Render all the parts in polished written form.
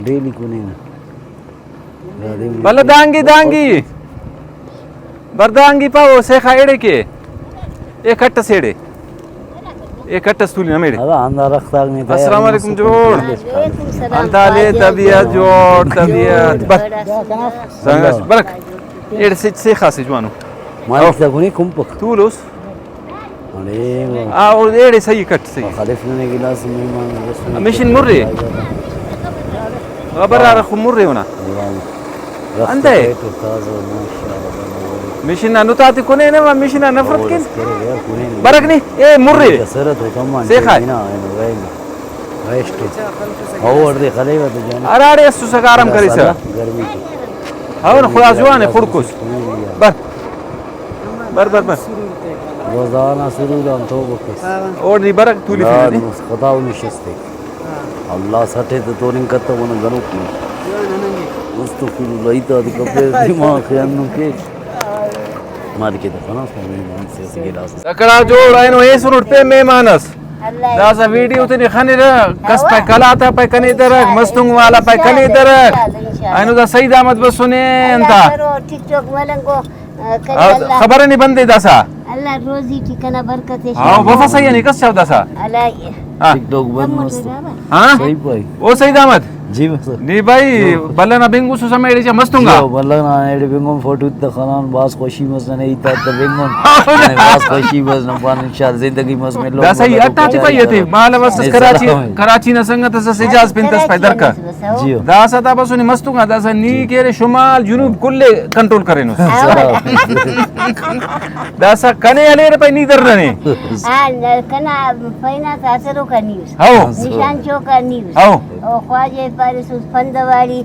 Daily कुनेना bala dangi bardangi pawo sekha ede ke ekatta sede ekatta stuli namede هذا عندنا رختاق نتاعي السلام عليكم جوड़ antale tabiat jod tabiat bar sangas barak ede sekha se jwanu ما تلاقوني كمبك tulus عليه और ede sahi kat sahi خلفنا جلاس Memon mishin murri غبر خمري هنا أنت مشينا نتاتي كونين ما مشينا نفرت كين بركني إيه مري سيخاي أراري أسوس كارم كريسة هون خلاص جوانه فركوس بر وزانا سروران توبكس और नहीं बरक तूली फिर خدا ونشستك الله ساته تو نين كتا ون غنو کی مستغفر الله ایت اد کبه دماغ خیانو کې مار کې د خلاص مېمان سے ګلاس تکړه جوړ اینو ایس روټ په میمانس دا सा वीडियो ته خنه را کس په کلا ته په کني درک مستنګ والا په کني درک اینو دا سید احمد بسونه انت टिक टॉक वालों خبر نه بندې داسا الله روزي ټیکنه برکت شي او وفا صحیح نه کس چاو داسا الله टिक टॉक बंद मस्त हाँ सही भाई ओ सईद अहमद जी बस नी भाई बल्ला बिंगू सुसमेड़ी से मस्तूंगा والله انا اډ بنګم فوټو ته خنان باس خوشي مس نه ایت ته بنګم باس خوشي بس نه پان ان شاء الله زندگی مس میں لوگ دا صحیح اٹا تی پای ته مال وس کراچی نه څنګه ته سجاز پنتس پیدر کا جی دا ستا بسونی مستونگا دا سن نی کېره شمال جنوب کله کنټرول کرینو دا س کنه اله په نی درنه کنا فینا تاثرو کا نیوز او نشان چوکا نیوز او او خواجه پارسوس فندوالی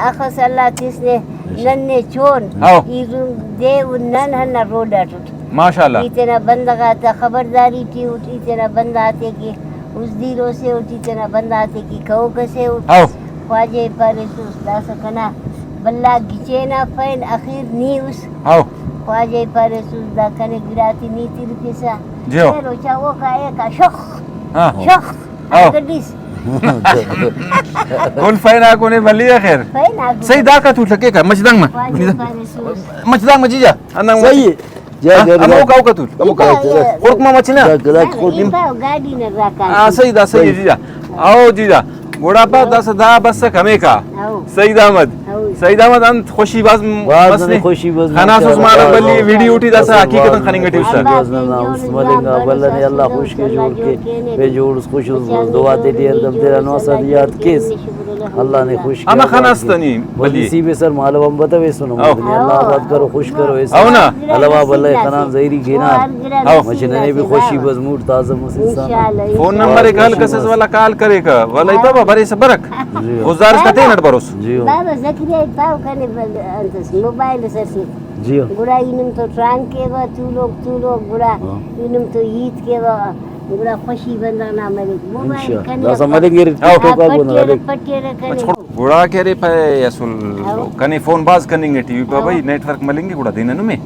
اخس اللہ تیسنے ننے چون او ایزون دیو نن ہن روڈا ٹوٹ ماشاءاللہ اتنا بندگا تا خبرداری تی اٹھ اتنا بند آتے کی اس دیروں سے اٹھ اتنا بند آتے کی کہو کسے اٹھ او خواجه پارسوس دا سکنا بلا گچینا فین اخیر نیوز او خواجه پارسوس دا کنے گراتی نیتی رکیسا جیو روچا وہ کائے کا شخ ها شخ او گڈیس کل فینا کونے بلی خیر فین آگو صحیح دا کا تو لکے کا مچدنگ ما خواجه پارسوس مچدنگ مجیجا انا صحیح جا امو کا کا تو امو کا خورک ما مچنا गाड़ी न रखा हाँ सही दा सही जीजा आओ जीजा बुढ़ापा दस दा बस कमे का सईद अहमद अंत खुशी बाज वाजने खुशी बस खाना सुस मार बल्ली वीडियो उठी दस हकीकत खनिंग टिप्स मलेगा बल्ला ने अल्लाह खुश के जोड़ के पे जोड़ खुश दुआ दे दिया दम तेरा नौसर याद किस अल्लाह ने खुश अमा खनास्तनी बल्ली सी बे सर मालूम बतावे सुनो अल्लाह आबाद करो खुश करो ऐसे आओ ना अल्लाह बल्ला खनान जहरी गेना मचने भी खुशी बस मूड ताजा मस इंसान फोन नंबर एक हल कसस वाला कॉल करेगा वाला बाबा बरे से बरक गुजारिश करते हैं नट बरोस जी बाबा जकरिया पाव कने अंतस मोबाइल से जी गुड़ा इनम तो ट्रांग के वा तू लोग गुड़ा इनम तो ईद के वा गुड़ा खुशी बंदा ना मले मोबाइल कने दा समझेंगे आओ तो का बोल रहे पट्टे कने गुड़ा के रे पे असल कने फोन बाज करेंगे टीवी पर भाई नेटवर्क मिलेंगे गुड़ा दिन में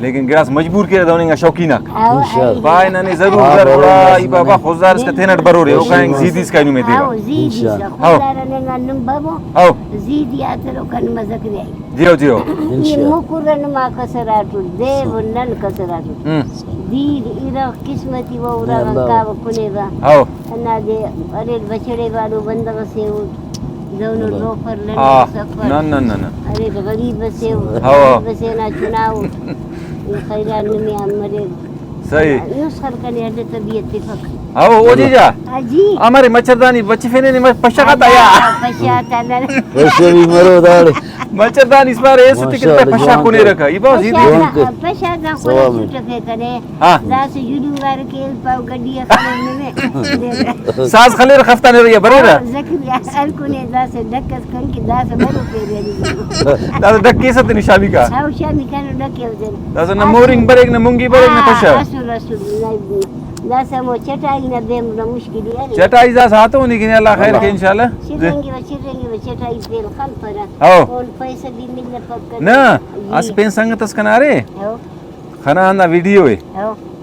लेकिन गिरास मजबूर के दोनेगा शौकीना इंशाल्लाह भाई नने जरूर जरूर ई बाबा गुजारिश करते हैं नट बरोरे ओ कांग जीदीस काइनु में देगा इंशाल्लाह ने नन बाबो आओ जीदी आतरो कन मजकरिया जियो जियो इंशाल्लाह मुकुरन मा कसराटु देव नन कसराटु दीर इरा किस्मती वो उरा का कुनेगा आओ अन्ना दे अरे बछड़े वालो बंदा से दोनों लोफर ले सफर न न न न अरे गरीब से से ना चुनाव खैरान में हमारे सही नुस्खर कने हद तबीयत तिफक आओ ओ जीजा हाजी हमारे मच्छरदानी बच्चे फेने ने पश्चात आया पश्चात आला वैसे भी मरो दाड़ मच्छरदानी इस बार ऐसे टिकट पे पश्चा कोने रखा ये बहुत सीधी पश्चात ना कोला छुटके करे दास युडुवार के पाव गड्डिया खाने में सास खलेर खफ्ता ने रही बरेरा जकरिया अल कोने दास डक्कस कन की दास बरो पे दास डक्के से निशाबी का हां शामी कन डक्के उधर दास न मोरिंग बरेक न मुंगी बरेक न पश्चा रसूल दास मो चटाई न देम न मुश्किल है चटाई दास हाथों निकने अल्लाह खैर के इंशाल्लाह चिरेंगे चटाई पे खल पर आओ और पैसे भी मिलने पक्का ना आज पेन संगत कनारे खाना ना वीडियो है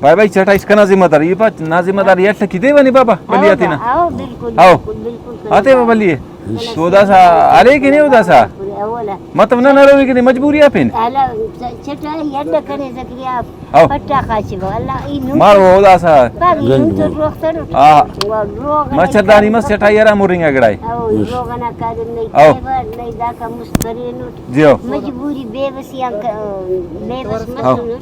भाई भाई चटाई कना जिम्मेदार ये बात ना जिम्मेदार ये की देवनी बाबा बलियाती ना आओ बिल्कुल आओ बिल्कुल आते बाबा बलिए तो दासा आले की नाही दासा अवला मतलब ना नरवी की मजबूरी आहे पिन अला चटा यड्ड करे जकरिया हो. पट्टा खाची अल्ला ई नु मार हो दासा बागी नु रोखतर रोग मच्छरदानी मस्त चटाईरा मुरिंगा गड़ाई अहो रोगना कादम नहीं हो. केवर नहीं दाका मुस्तरी नु जियो मजबूरी बेबसी बेबस हो. मसनु